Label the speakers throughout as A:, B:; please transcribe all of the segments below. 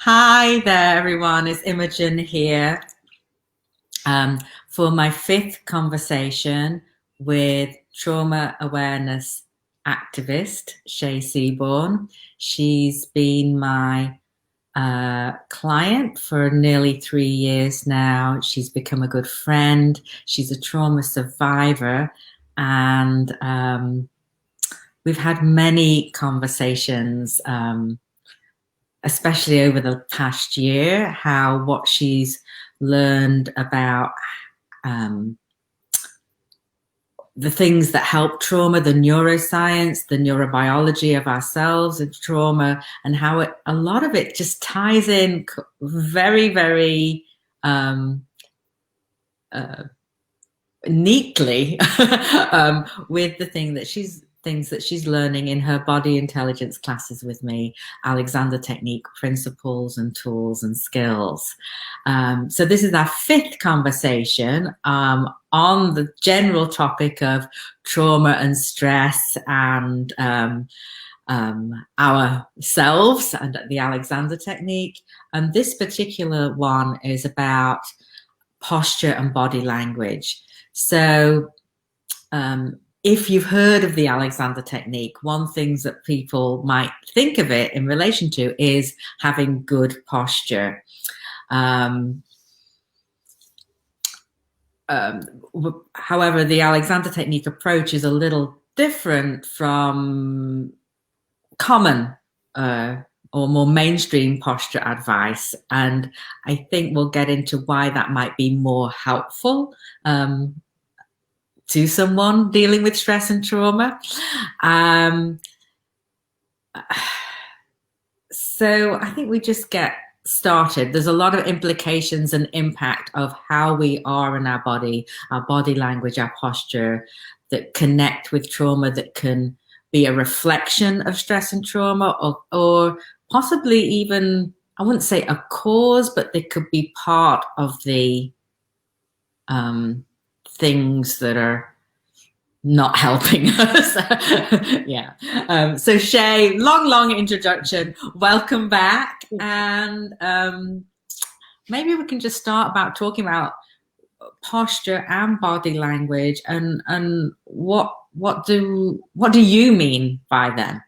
A: Hi there, everyone. It's Imogen here for my fifth conversation with trauma awareness activist Shay Seaborne. She's been my client for nearly 3 years now. She's become a good friend. She's a trauma survivor, and we've had many conversations. Especially over the past year, how what she's learned about the things that help trauma, the neuroscience, the neurobiology of ourselves and trauma, and how a lot of it just ties in very, very neatly with the things that she's learning in her body intelligence classes with me, Alexander Technique principles and tools and skills. So this is our fifth conversation on the general topic of trauma and stress and ourselves and the Alexander Technique. And this particular one is about posture and body language. So if you've heard of the Alexander Technique, one thing that people might think of it in relation to is having good posture. However, the Alexander Technique approach is a little different from common or more mainstream posture advice. And I think we'll get into why that might be more helpful to someone dealing with stress and trauma. So I think we just get started. There's a lot of implications and impact of how we are in our body language, our posture that connect with trauma, that can be a reflection of stress and trauma, or possibly even, I wouldn't say a cause, but they could be part of the things that are not helping us. Yeah. So Shay, long introduction. Welcome back. And maybe we can just start about talking about posture and body language and what do you mean by them?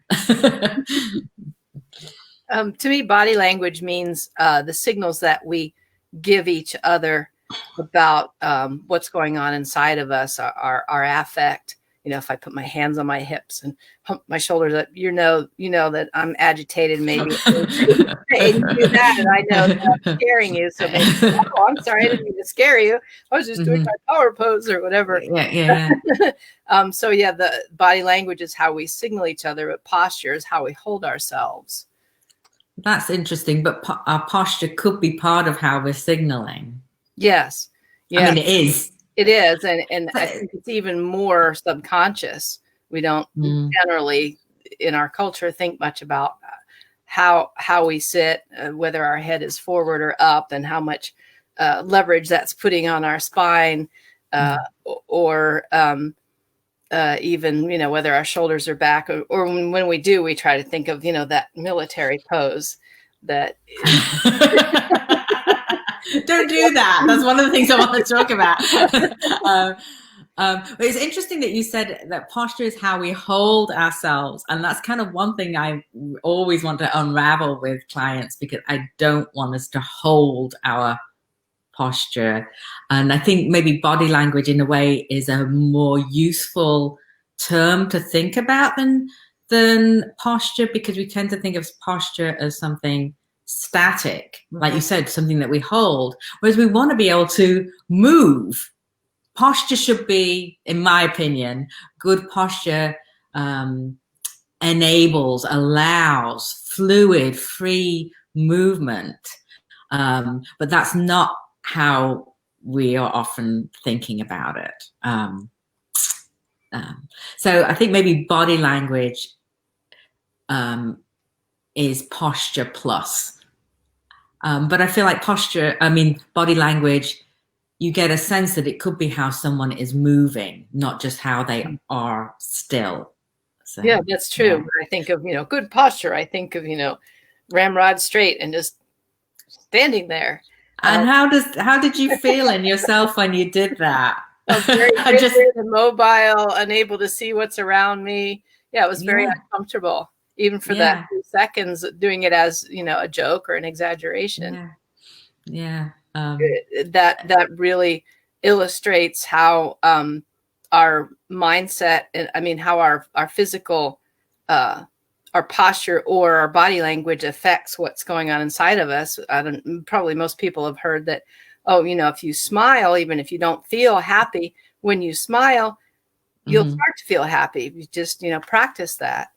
B: To me, body language means the signals that we give each other about what's going on inside of us, our affect. You know, if I put my hands on my hips and pump my shoulders up, you know that I'm agitated, maybe. And you do that, and I know that I'm scaring you. So maybe, oh, I'm sorry, I didn't mean to scare you. I was just doing my power pose or whatever.
A: Yeah.
B: So yeah, the body language is how we signal each other, but posture is how we hold ourselves.
A: That's interesting, but our posture could be part of how we're signaling.
B: Yes. Yeah.
A: I mean, it is.
B: It is. And I think it's even more subconscious. We don't generally in our culture think much about how we sit, whether our head is forward or up, and how much leverage that's putting on our spine, or even, whether our shoulders are back, or when we do, we try to think of, that military pose that
A: don't do that. That's one of the things I want to talk about. But it's interesting that you said that posture is how we hold ourselves. And that's kind of one thing I always want to unravel with clients, because I don't want us to hold our posture. And I think maybe body language in a way is a more useful term to think about than posture, because we tend to think of posture as something static, like you said, something that we hold, whereas we want to be able to move. Posture should be, in my opinion, good posture allows fluid, free movement, but that's not how we are often thinking about it. So I think maybe body language is posture plus. But I feel like body language, you get a sense that it could be how someone is moving, not just how they are still. So,
B: that's true. Yeah. When I think of, good posture, I think of, ramrod straight and just standing there.
A: And how did you feel in yourself when you did that?
B: Very rigid and mobile, unable to see what's around me. Yeah, it was very uncomfortable, even for that few seconds, doing it as, a joke or an exaggeration.
A: Yeah.
B: That really illustrates how our mindset, and I mean how our physical, our posture or our body language affects what's going on inside of us. Probably most people have heard that, if you smile, even if you don't feel happy, when you smile, you'll start to feel happy. You just, practice that.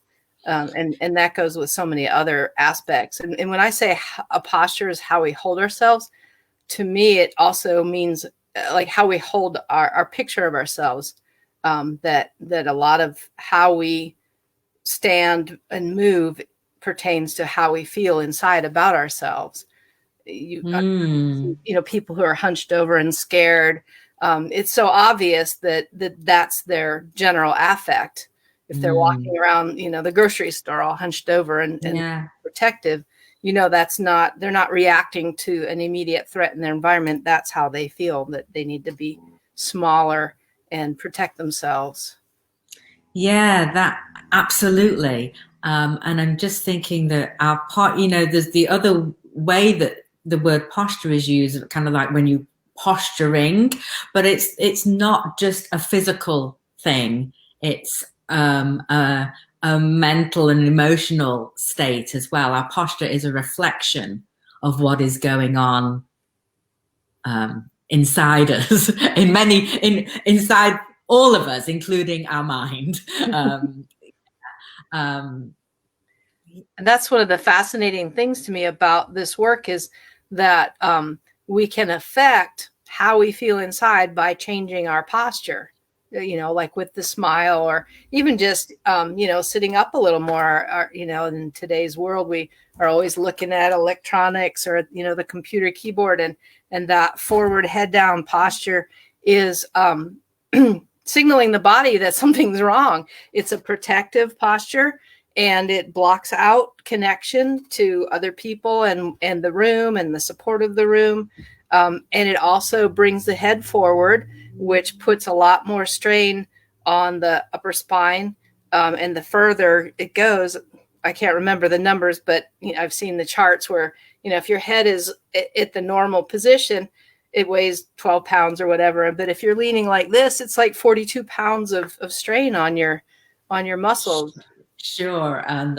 B: And that goes with so many other aspects. And when I say a posture is how we hold ourselves, to me, it also means like how we hold our picture of ourselves, that a lot of how we stand and move pertains to how we feel inside about ourselves. People who are hunched over and scared, it's so obvious that's their general affect. If they're walking around, the grocery store all hunched over and protective, they're not reacting to an immediate threat in their environment. That's how they feel, that they need to be smaller and protect themselves.
A: Yeah, that absolutely. And I'm just thinking that our there's the other way that the word posture is used, kind of like when you posturing, but it's not just a physical thing. It's a mental and emotional state as well. Our posture is a reflection of what is going on inside us, inside all of us, including our mind.
B: And that's one of the fascinating things to me about this work, is that we can affect how we feel inside by changing our posture, like with the smile, or even just, sitting up a little more. In today's world, we are always looking at electronics or, the computer keyboard, and that forward head down posture is signaling the body that something's wrong. It's a protective posture, and it blocks out connection to other people and the room and the support of the room. And it also brings the head forward, which puts a lot more strain on the upper spine. And the further it goes, I can't remember the numbers, but I've seen the charts where, if your head is at the normal position, it weighs 12 pounds or whatever. But if you're leaning like this, it's like 42 pounds of strain on your muscles.
A: Sure. And,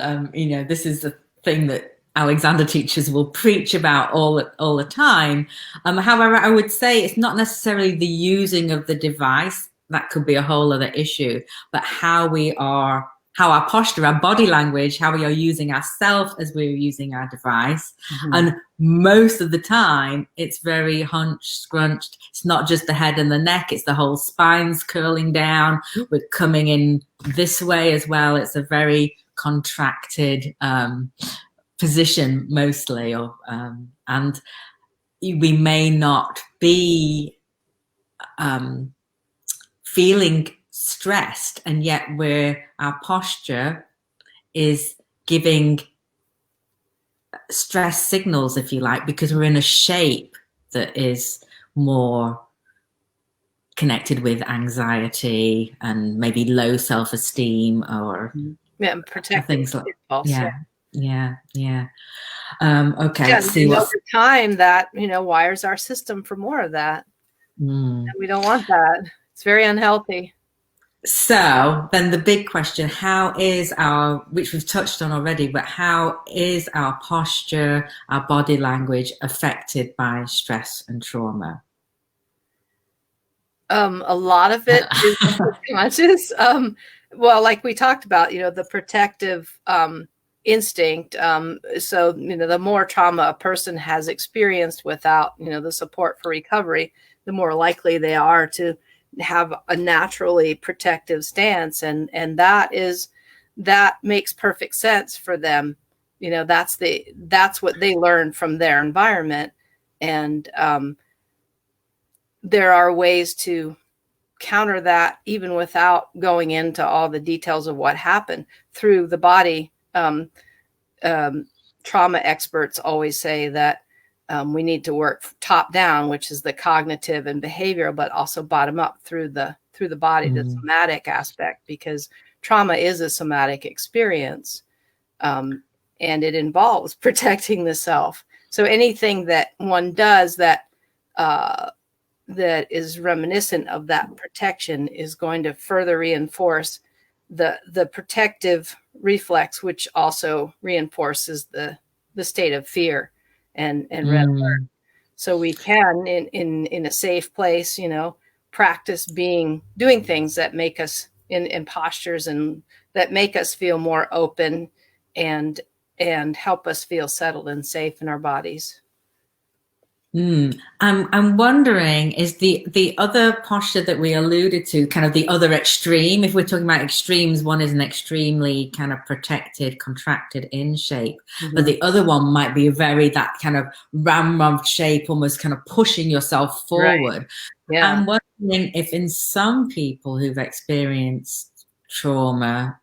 A: this is the thing that Alexander teachers will preach about all the time. However, I would say it's not necessarily the using of the device. That could be a whole other issue, but how our posture, our body language, how we are using ourselves as we're using our device. And most of the time, it's very hunched, scrunched. It's not just the head and the neck, it's the whole spine's curling down. We're coming in this way as well. It's a very contracted position mostly, and we may not be feeling stressed, and yet our posture is giving stress signals, if you like, because we're in a shape that is more connected with anxiety and maybe low self-esteem, or
B: protecting
A: things like
B: yeah.
A: Okay, let's see what
B: over time that wires our system for more of that. And we don't want that. It's very unhealthy.
A: So then the big question, which we've touched on already, but how is our posture, our body language affected by stress and trauma?
B: A lot of it is subconscious. Well, like we talked about, the protective instinct. So, the more trauma a person has experienced without, the support for recovery, the more likely they are to have a naturally protective stance. And that makes perfect sense for them. That's what they learn from their environment. And there are ways to counter that even without going into all the details of what happened through the body. Trauma experts always say that we need to work top down, which is the cognitive and behavioral, but also bottom up through the body, the somatic aspect, because trauma is a somatic experience, and it involves protecting the self. So anything that one does that is reminiscent of that protection is going to further reinforce the protective reflex, which also reinforces the state of fear and red alert. So we can in a safe place, practice doing things that make us in postures and that make us feel more open and help us feel settled and safe in our bodies.
A: I'm wondering, is the other posture that we alluded to kind of the other extreme? If we're talking about extremes, one is an extremely kind of protected, contracted in shape, but the other one might be that kind of ramrod shape, almost kind of pushing yourself forward. Right.
B: Yeah.
A: I'm wondering if in some people who've experienced trauma,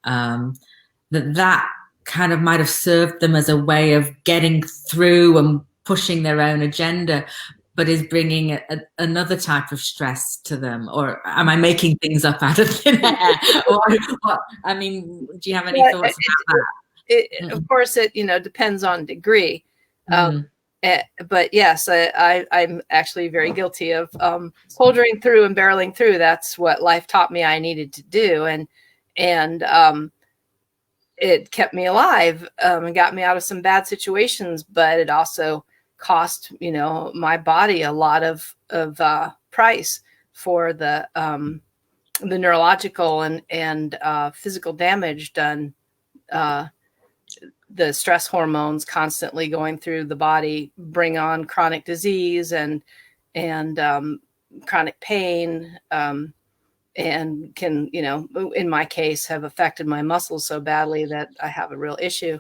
A: that kind of might have served them as a way of getting through and pushing their own agenda, but is bringing another type of stress to them. Or am I making things up out of thin air? I mean, do you have any thoughts about that?
B: Of course, it depends on degree. But yes, I'm actually very guilty of soldiering through and barreling through. That's what life taught me I needed to do, and it kept me alive and got me out of some bad situations. But it also cost my body a lot of price for the neurological and physical damage done. The stress hormones constantly going through the body bring on chronic disease and chronic pain, and can, in my case, have affected my muscles so badly that I have a real issue.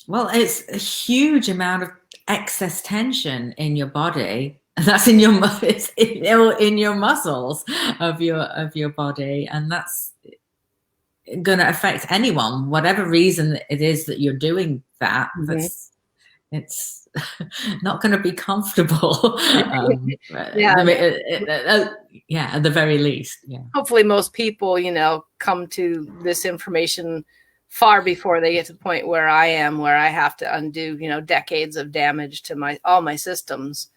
A: Well, it's a huge amount of excess tension in your body. That's in your in your muscles of your body, and that's going to affect anyone, whatever reason it is that you're doing that. It's not going to be comfortable. At the very least. Yeah.
B: Hopefully, most people, come to this information far before they get to the point where I am, where I have to undo, decades of damage to all my systems.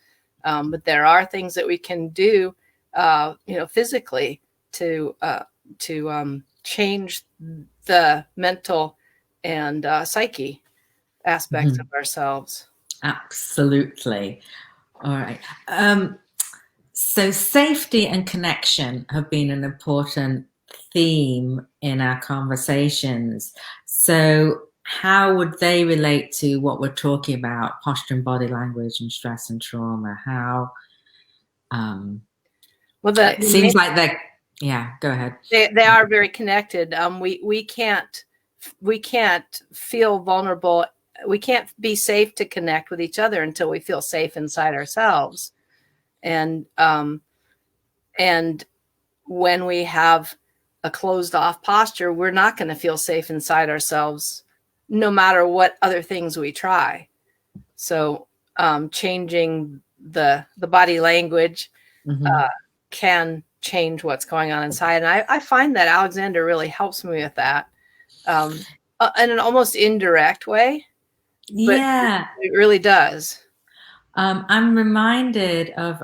B: But there are things that we can do, physically to change the mental and psyche aspects of ourselves.
A: Absolutely. All right. So safety and connection have been an important theme in our conversations. So how would they relate to what we're talking about, posture and body language and stress and trauma? How it seems like they're go ahead.
B: They are very connected. We can't feel vulnerable. We can't be safe to connect with each other until we feel safe inside ourselves. And when we have a closed off posture, we're not going to feel safe inside ourselves, no matter what other things we try. So changing the body language can change what's going on inside. And I find that Alexander really helps me with that in an almost indirect way.
A: Yeah,
B: it really does.
A: I'm reminded of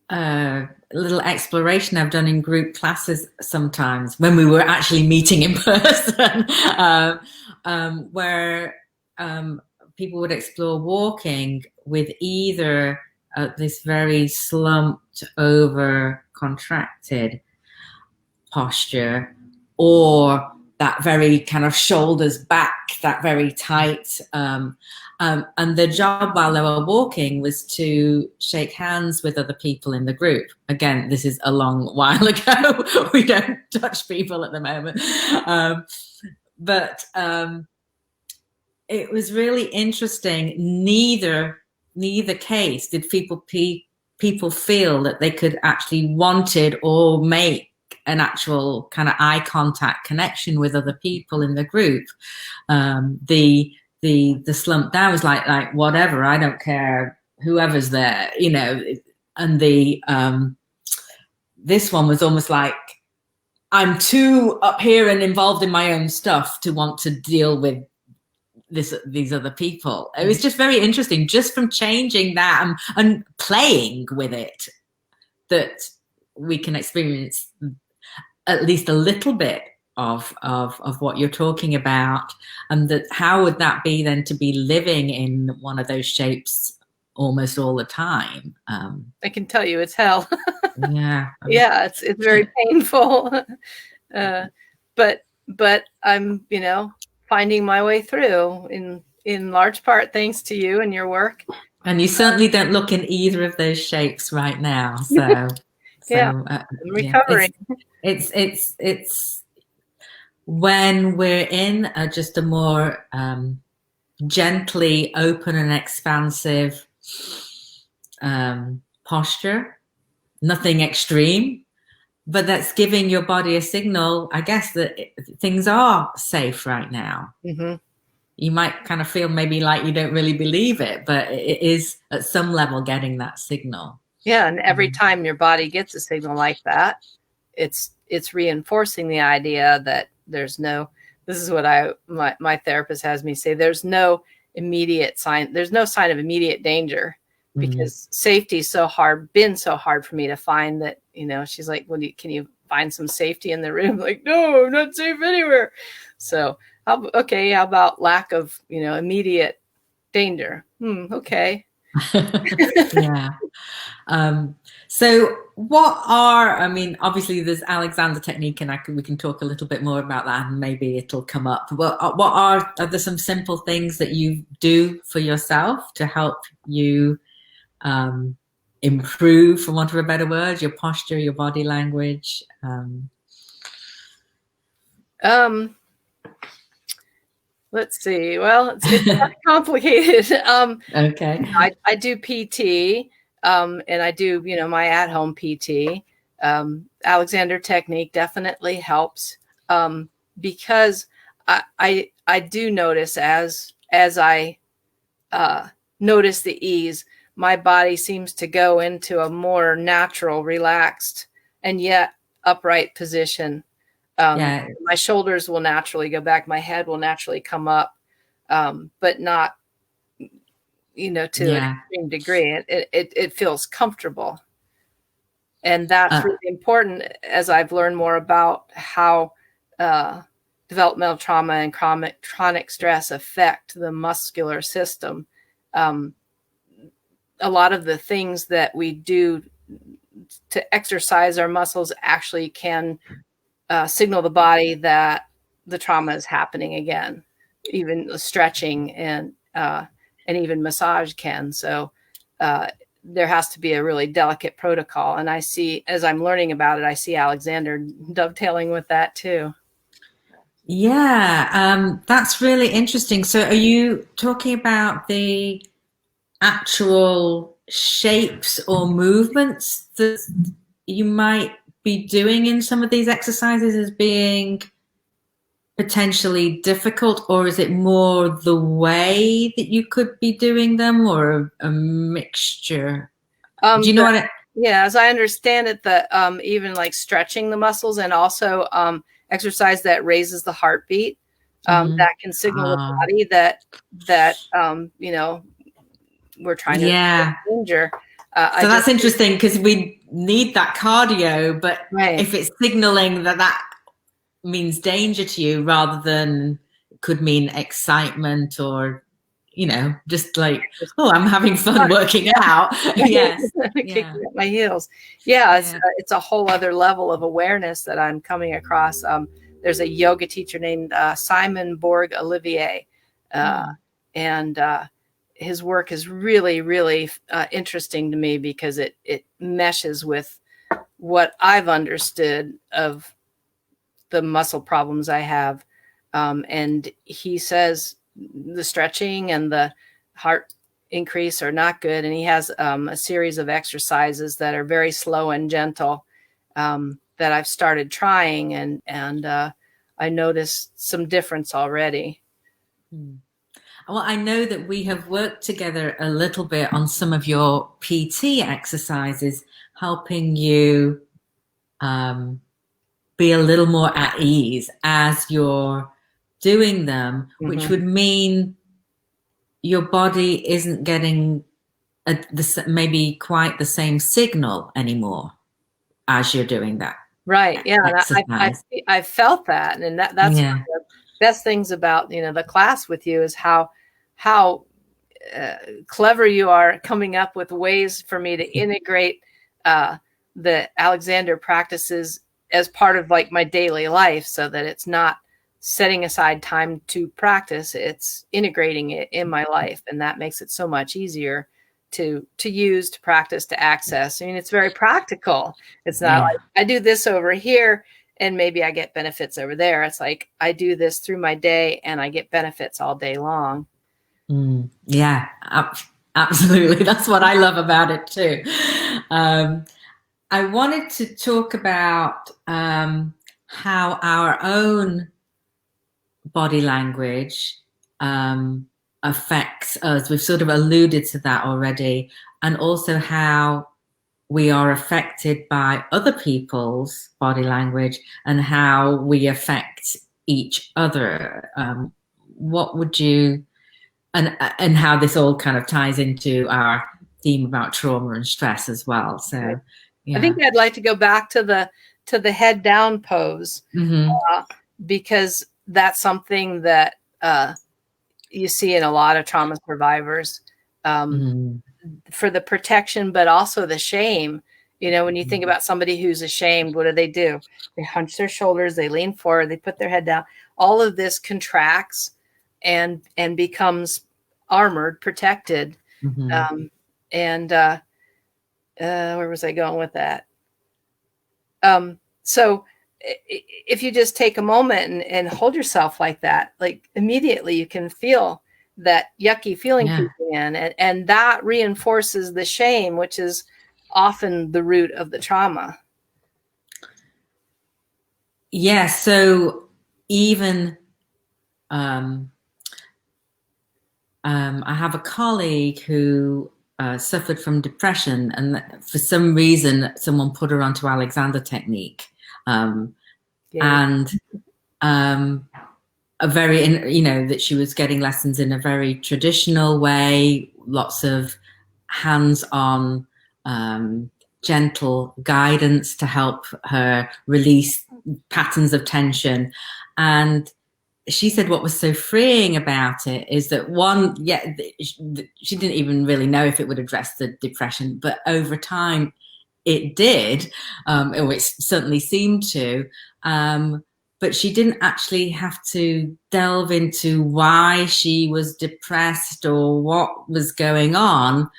A: a little exploration I've done in group classes sometimes when we were actually meeting in person, where people would explore walking with either this very slumped over contracted posture or that very kind of shoulders back, that very tight. And the job while they were walking was to shake hands with other people in the group. Again, this is a long while ago. We don't touch people at the moment. But it was really interesting. Neither case did people feel that they could actually wanted or make an actual kind of eye contact connection with other people in the group. the slump down was like whatever, I don't care, whoever's there, you know. And the this one was almost like, I'm too up here and involved in my own stuff to want to deal with these other people. It was just very interesting, just from changing that and playing with it, that we can experience at least a little bit of what you're talking about. And that, how would that be then to be living in one of those shapes almost all the time?
B: I can tell you it's hell.
A: Yeah.
B: Yeah, it's very painful. But I'm, you know, finding my way through in large part thanks to you and your work.
A: And you certainly don't look in either of those shapes right now. So
B: yeah, I'm recovering.
A: It's when we're in just a more gently open and expansive posture, nothing extreme, but that's giving your body a signal, I guess, that things are safe right now.
B: Mm-hmm.
A: You might kind of feel maybe like you don't really believe it, but it is at some level getting that signal.
B: Yeah, and every time your body gets a signal like that, it's reinforcing the idea that there's no, this is what my therapist has me say, there's no immediate sign, there's no sign of immediate danger, because safety's been so hard for me to find that, you know, she's like, well, can you find some safety in the room? Like, no, I'm not safe anywhere. So, okay, how about lack of, you know, immediate danger? Okay.
A: Yeah. So what are, I mean, obviously there's Alexander technique, and we can talk a little bit more about that, and maybe it'll come up. But what are there some simple things that you do for yourself to help you improve, for want of a better word, your posture, your body language?
B: Let's see. Well, it's complicated.
A: Okay.
B: I do PT, and I do, you know, my at-home PT. Alexander technique definitely helps, because I do notice as I notice the ease, my body seems to go into a more natural, relaxed, and yet upright position.
A: Yeah.
B: My shoulders will naturally go back. My head will naturally come up, but not, you know, to an extreme degree. It feels comfortable. And that's really important as I've learned more about how developmental trauma and chronic stress affect the muscular system. A lot of the things that we do to exercise our muscles actually can signal the body that the trauma is happening again. Even stretching and even massage can. So there has to be a really delicate protocol. And I see, as I'm learning about it, I see Alexander dovetailing with that too.
A: Yeah, that's really interesting. So are you talking about the actual shapes or movements that you might be doing in some of these exercises as being potentially difficult, or is it more the way that you could be doing them, or a mixture? Do you know what
B: yeah, as I understand it, that even like stretching the muscles, and also exercise that raises the heartbeat, that can signal the body that you know, we're trying to danger.
A: So that's interesting, because we need that cardio, but if it's signaling that means danger to you, rather than could mean excitement, or, you know, just like, oh, I'm having fun working out. Yes.
B: Kicking at my heels. Yeah, it's a whole other level of awareness that I'm coming across. There's a yoga teacher named Simon Borg Olivier, and his work is really, really interesting to me, because it meshes with what I've understood of the muscle problems I have. And he says the stretching and the heart increase are not good. And he has a series of exercises that are very slow and gentle that I've started trying. And I noticed some difference already.
A: Well, I know that we have worked together a little bit on some of your PT exercises, helping you be a little more at ease as you're doing them, which would mean your body isn't getting maybe quite the same signal anymore as you're doing that.
B: Right. Yeah.
A: Exercise.
B: I felt that. And that's
A: Yeah.
B: one of the best things about, the class with you is how clever you are coming up with ways for me to integrate the Alexander practices as part of like my daily life, so that it's not setting aside time to practice, it's integrating it in my life. And that makes it so much easier to use, to practice, to access. I mean, it's very practical. It's not like I do this over here and maybe I get benefits over there. It's like I do this through my day and I get benefits all day long.
A: Yeah, absolutely. That's what I love about it too. I wanted to talk about how our own body language affects us. We've sort of alluded to that already, and also how we are affected by other people's body language and how we affect each other. What would you, and how this all kind of ties into our theme about trauma and stress as well. So yeah.
B: I think I'd like to go back to the head down pose, because that's something that you see in a lot of trauma survivors, for the protection, but also the shame. When you think about somebody who's ashamed, what do? They hunch their shoulders, they lean forward, they put their head down. All of this contracts and becomes armored, protected. Where was I going with that? So if you just take a moment and hold yourself like that, like immediately you can feel that yucky feeling creeping in, and that reinforces the shame, which is often the root of the trauma.
A: Yeah. So even I have a colleague who suffered from depression, and for some reason, someone put her onto Alexander technique, and a very, that she was getting lessons in a very traditional way, lots of hands-on, gentle guidance to help her release patterns of tension. And she said what was so freeing about it is that she didn't even really know if it would address the depression, but over time it did, or it certainly seemed to. But she didn't actually have to delve into why she was depressed or what was going on.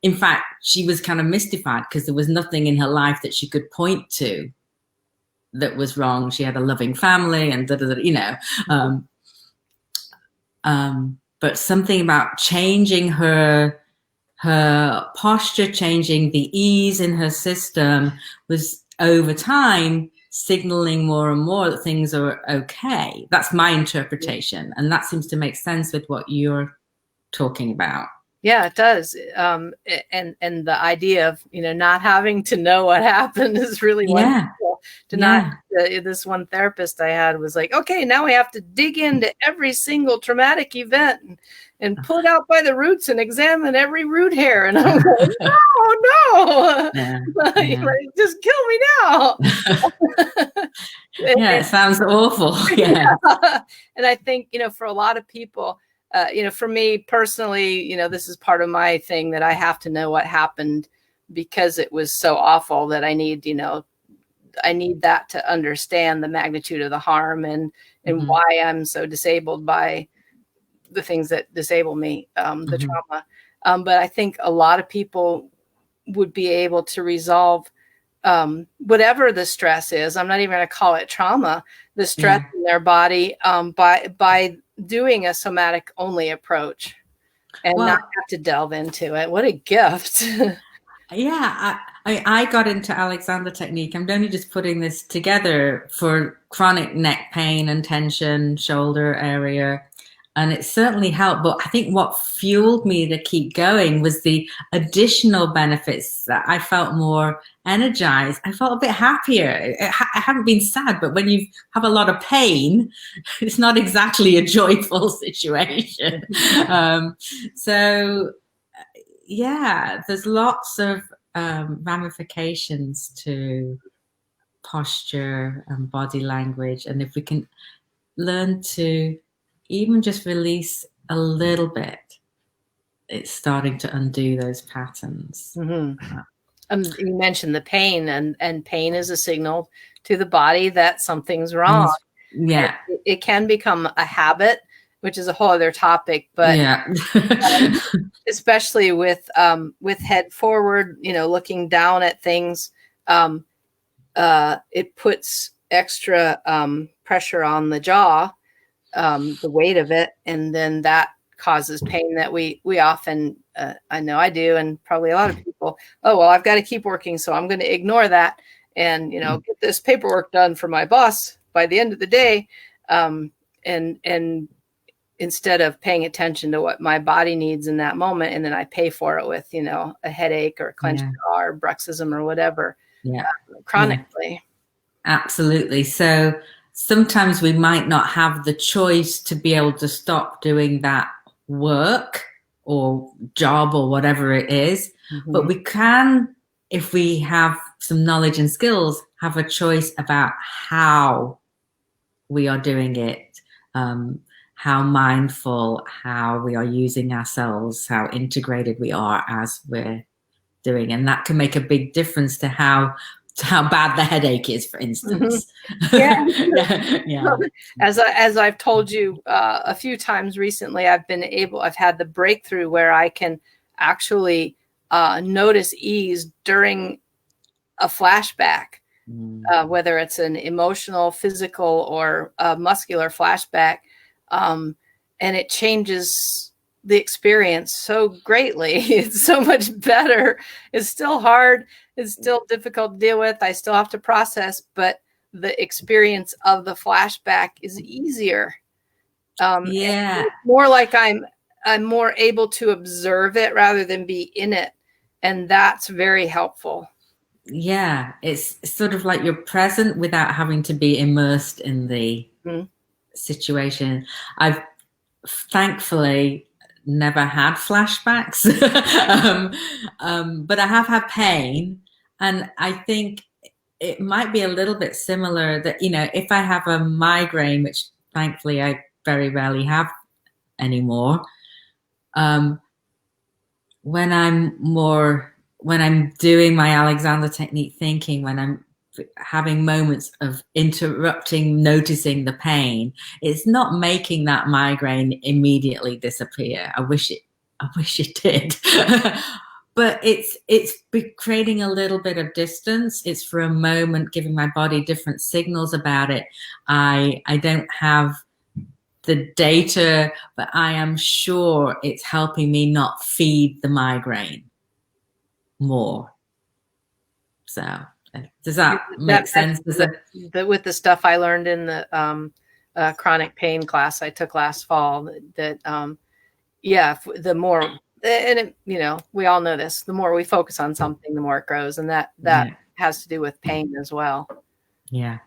A: In fact, she was kind of mystified because there was nothing in her life that she could point to that was wrong. She had a loving family and but something about changing her posture, changing the ease in her system was over time signaling more and more that things are okay. That's my interpretation, and that seems to make sense with what you're talking about.
B: Yeah, it does. And the idea of not having to know what happened is really wonderful. This one therapist I had was like, okay, now we have to dig into every single traumatic event and pull it out by the roots and examine every root hair. And I'm like, no, just kill me now.
A: It sounds awful. Yeah.
B: And I think, for a lot of people, for me personally, this is part of my thing that I have to know what happened because it was so awful that I need that to understand the magnitude of the harm and why I'm so disabled by the things that disable me, the trauma. But I think a lot of people would be able to resolve whatever the stress is. I'm not even going to call it trauma, the stress in their body by doing a somatic only approach and not have to delve into it. What a gift.
A: I got into Alexander technique. I'm only just putting this together for chronic neck pain and tension, shoulder area. and it certainly helped. But I think what fueled me to keep going was the additional benefits that I felt more energized. I felt a bit happier. I haven't been sad, but when you have a lot of pain, it's not exactly a joyful situation. So yeah, there's lots of ramifications to posture and body language. And if we can learn to even just release a little bit, it's starting to undo those patterns.
B: Mm-hmm. You mentioned the pain, and pain is a signal to the body that something's wrong.
A: Yeah.
B: It can become a habit, which is a whole other topic, but
A: yeah.
B: Especially with head forward, looking down at things, it puts extra pressure on the jaw, the weight of it, and then that causes pain that we often, I know I do, and probably a lot of people, oh, well, I've got to keep working, so I'm going to ignore that and, get this paperwork done for my boss by the end of the day. And instead of paying attention to what my body needs in that moment, and then I pay for it with, a headache or a clenched jaw or bruxism or whatever, chronically.
A: Absolutely. So sometimes we might not have the choice to be able to stop doing that work or job or whatever it is, but we can, if we have some knowledge and skills, have a choice about how we are doing it, how mindful, how we are using ourselves, how integrated we are as we're doing. And that can make a big difference to how bad the headache is, for instance.
B: Yeah. As I've told you a few times recently, I've had the breakthrough where I can actually notice ease during a flashback, whether it's an emotional, physical, or muscular flashback. And it changes the experience so greatly. It's so much better. It's still hard. It's still difficult to deal with. I still have to process, but the experience of the flashback is easier. More like I'm more able to observe it rather than be in it. And that's very helpful.
A: Yeah. It's sort of like you're present without having to be immersed in the situation. I've thankfully never had flashbacks, but I have had pain, and I think it might be a little bit similar that, if I have a migraine, which thankfully I very rarely have anymore, when I'm doing my Alexander technique thinking, when I'm having moments of interrupting, noticing the pain, it's not making that migraine immediately disappear. I wish it did. But it's creating a little bit of distance. It's for a moment, giving my body different signals about it. I don't have the data, but I am sure it's helping me not feed the migraine more. So does that make sense?
B: With the stuff I learned in the chronic pain class I took last fall, the more, and it, we all know this, the more we focus on something, the more it grows, and that has to do with pain as well.
A: Yeah.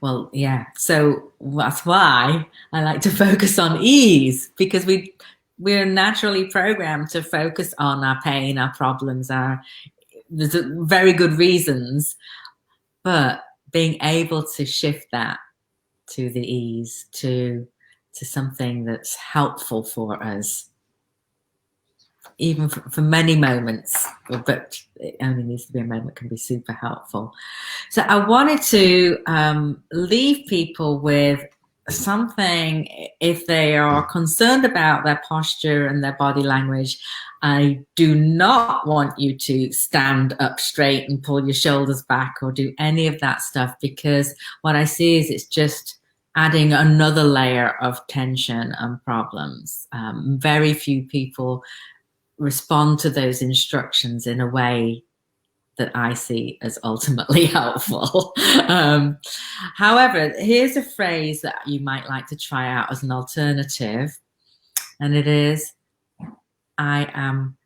A: Well, yeah. So that's why I like to focus on ease, because we're naturally programmed to focus on our pain, our problems, there's very good reasons, but being able to shift that to the ease, to something that's helpful for us, even for many moments, but it only needs to be a moment, can be super helpful. So I wanted to leave people with something, if they are concerned about their posture and their body language. I do not want you to stand up straight and pull your shoulders back or do any of that stuff, because what I see is it's just adding another layer of tension and problems. Very few people respond to those instructions in a way that I see as ultimately helpful. However, here's a phrase that you might like to try out as an alternative. And it is, I am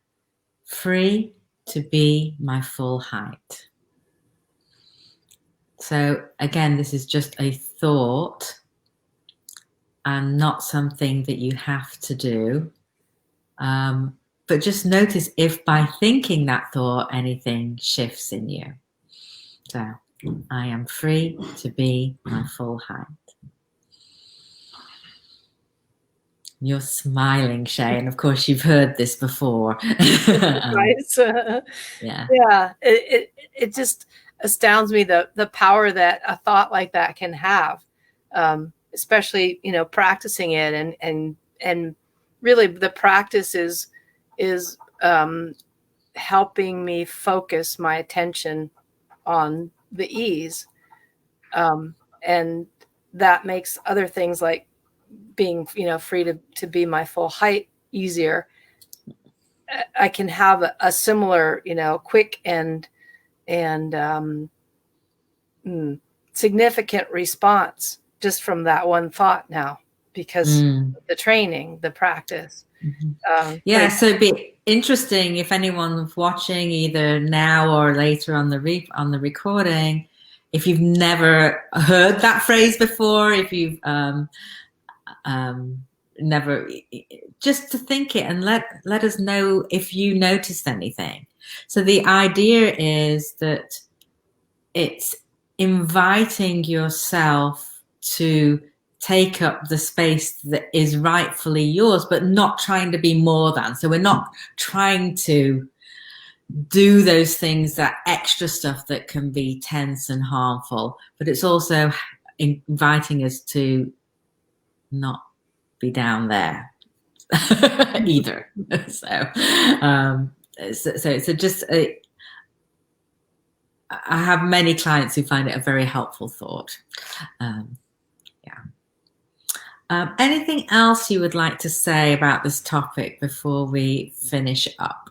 A: free to be my full height. So again, this is just a thought and not something that you have to do. But just notice if by thinking that thought, anything shifts in you. So I am free to be my full height. You're smiling, Shay, and of course you've heard this before.
B: Right.
A: Yeah.
B: Yeah. It just astounds me the power that a thought like that can have, especially, you know, practicing it and really the practice is helping me focus my attention on the ease. And that makes other things like being, you know, free to be my full height easier. I can have a similar, you know, quick and significant response just from that one thought now, because the training, the practice.
A: Yeah, so it'd be interesting if anyone's watching either now or later on the recording, if you've never heard that phrase before, if you've never, just to think it and let us know if you noticed anything. So the idea is that it's inviting yourself to take up the space that is rightfully yours, but not trying to be more than. So we're not trying to do those things, that extra stuff that can be tense and harmful, but it's also inviting us to not be down there either. So just I have many clients who find it a very helpful thought. Anything else you would like to say about this topic before we finish up?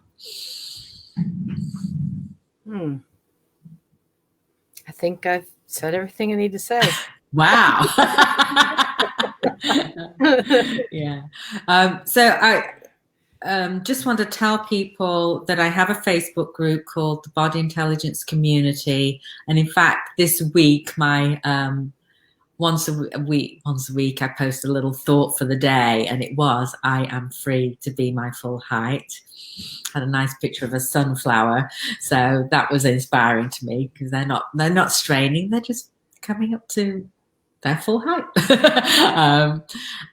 B: I think I've said everything I need to say.
A: Wow. Yeah. So I just want to tell people that I have a Facebook group called the Body Intelligence Community. And in fact, this week, my once a week I post a little thought for the day, and it was, I am free to be my full height. Had a nice picture of a sunflower, so that was inspiring to me, because they're not straining, they're just coming up to their full height.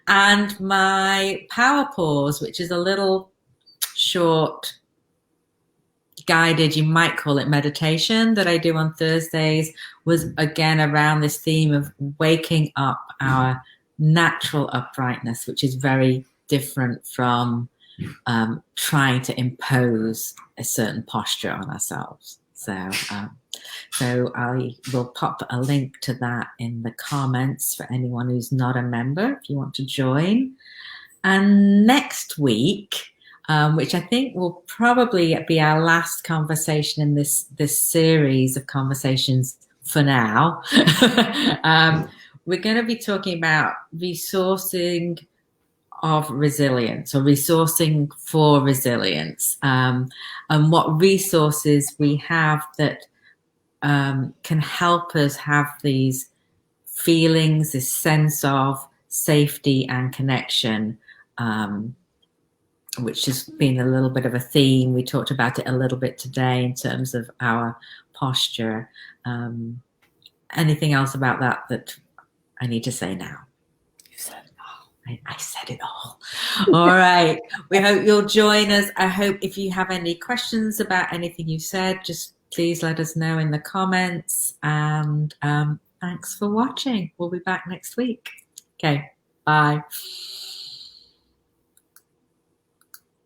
A: And my power pause, which is a little short guided, you might call it, meditation that I do on Thursdays, was again around this theme of waking up our natural uprightness, which is very different from trying to impose a certain posture on ourselves. So I will pop a link to that in the comments for anyone who's not a member, if you want to join. And next week, which I think will probably be our last conversation in this series of conversations for now, we're going to be talking about resourcing of resilience, or resourcing for resilience, and what resources we have that can help us have these feelings, this sense of safety and connection, which has been a little bit of a theme. We talked about it a little bit today in terms of our posture. Anything else about that I need to say now?
B: You said it all.
A: I said it all. All right. We hope you'll join us. I hope if you have any questions about anything you said, just please let us know in the comments. And thanks for watching. We'll be back next week. Okay. Bye.